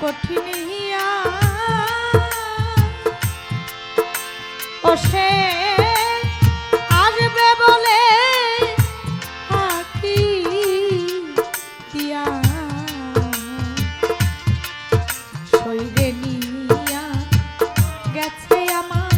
কঠিন হিয়া ও সে আসবে বলে ফাঁকি দিয়া শরীরে নিয়া গেছে আমার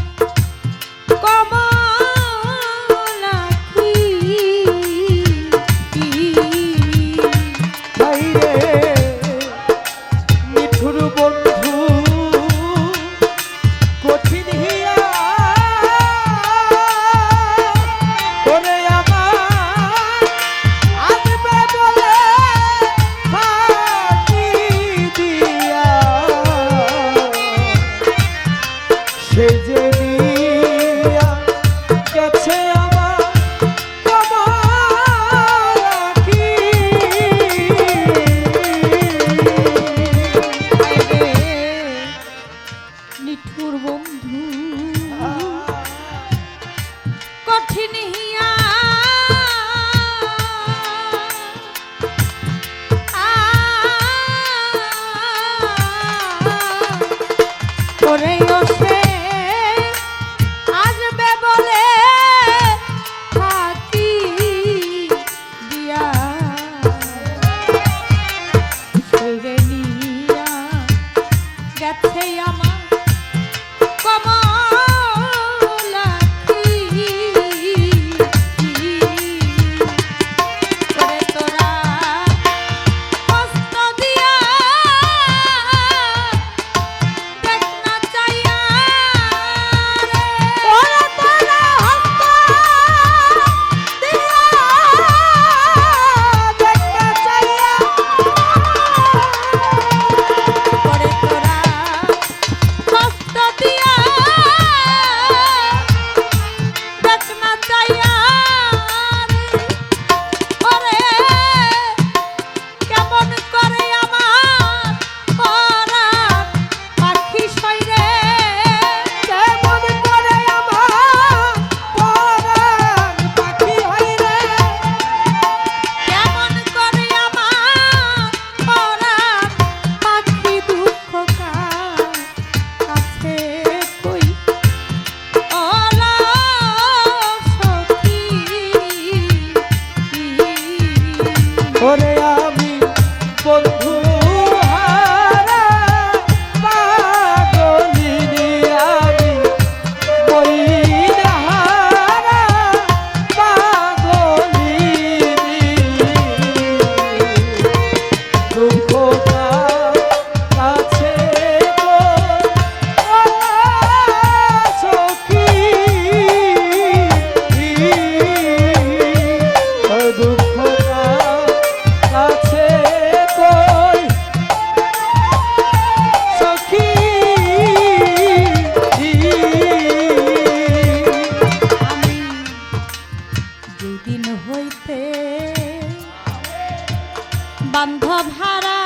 বান্ধব হারা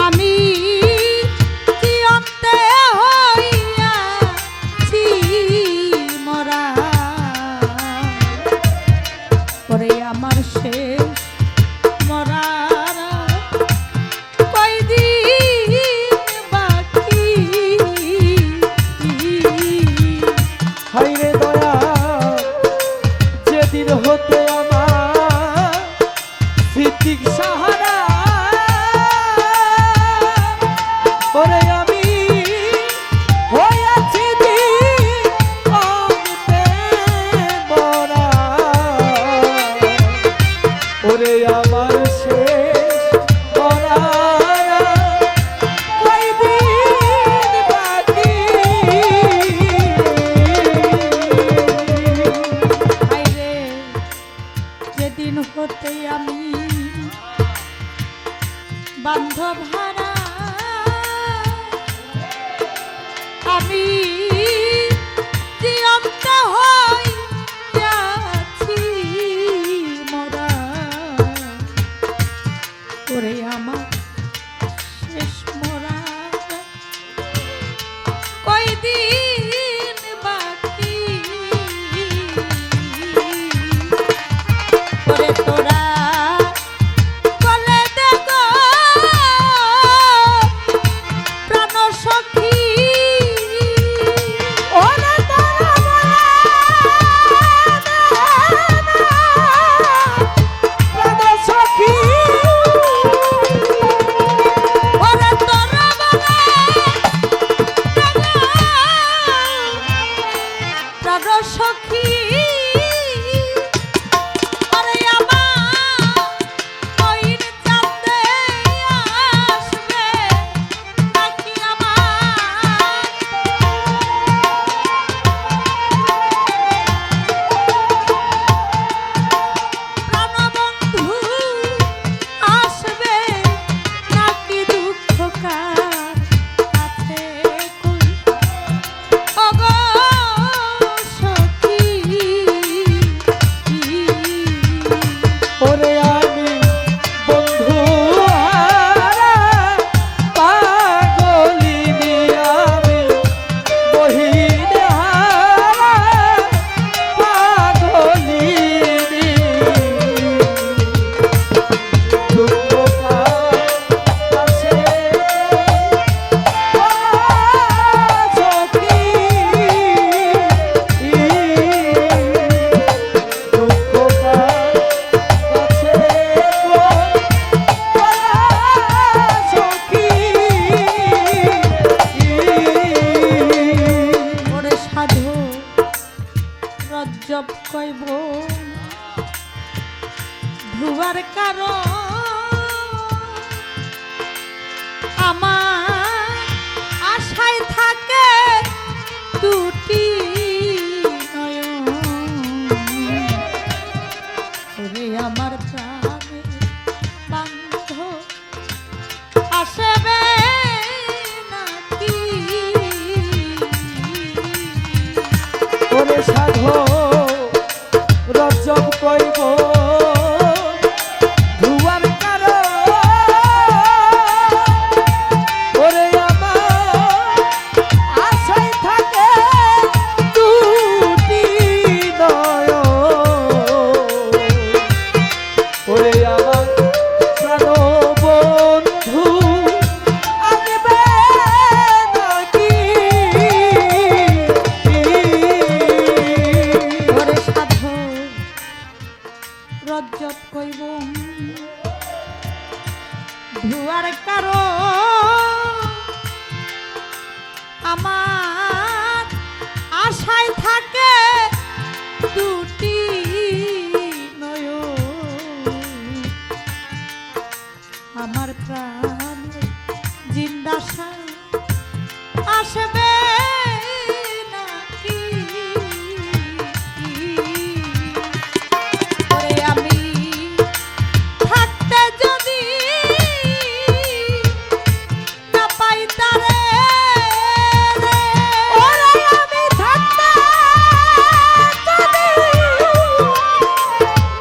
আমি চিরন্তে হইয়াছি মরা পরে আমার শেষ মরার কয়দিন বাকি হায়রে দয়া যেদিন হতে সাহারা ওরে আমি হইয়াছি দিতে বড়া ওরে আমার শেষ বড়া কয়দিন বাকি হায়রে যেদিন হতে আমি বান্ধব হারা আমি জীবন্ত হইয়াছি মরা ওরে আমার শেষ মরা কয়দিন বাকি ওরে তোরা বলে দে গো আসবে নাকি ওরে সাধু রজব কইব ধুয়ার কারো ওরে আমার আশায় থাকে দুটি নয়ন ওরে আমার প্রাণ বন্ধু আসবে নাকি ওরে সাধু রজ্জব কইব ধুয়ার কারো আমার আশায় থাকে দুটি নয়ন আমার প্রাণ জিন্দাশা আসবে নাকি ওরে আমি থাকতে যদি না পাই তারে ওরে আমি থাকতে যদি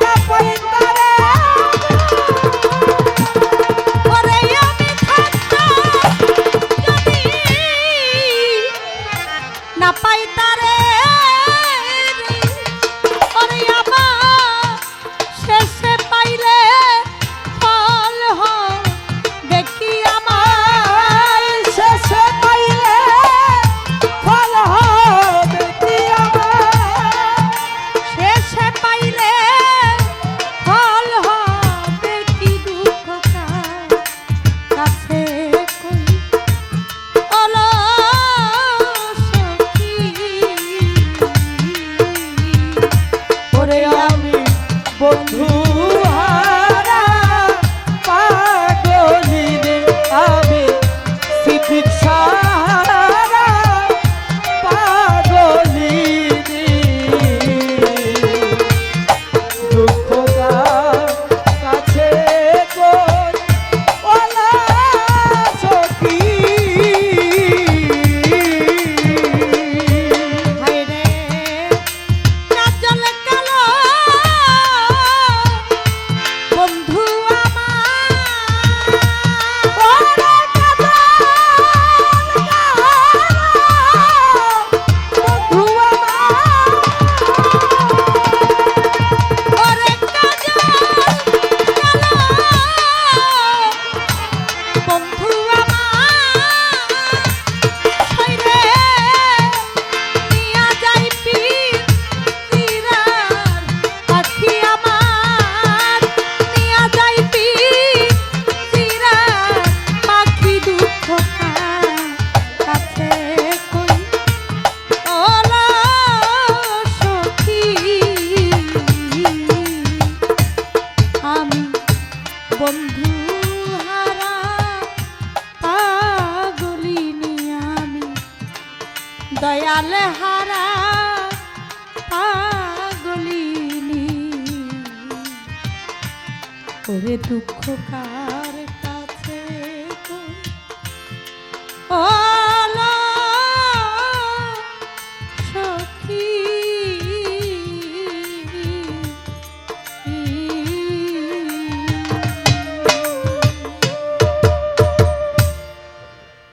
না পাই তারে ওরে আমি থাকতে যদি না পাই তারে ওরে আমার শেষে পাইলে ফল হবে কি আমার শেষে পাইলে ফল হবে কি আমার শেষে পাইলে ফল হবে কি দুঃখ কাছে কই অলসকি ওরে আমি বন্ধু হারা পাগলি রে আমি সিদ্দিক সাহারা পাগলি রে দুঃখ কাছে কই ওলা সখী হায়রে কাজল কালো বন্ধু বন্ধু হারা পাগলিনী আমি দয়াল হারা পাগলিনী ওরে দুঃখ কা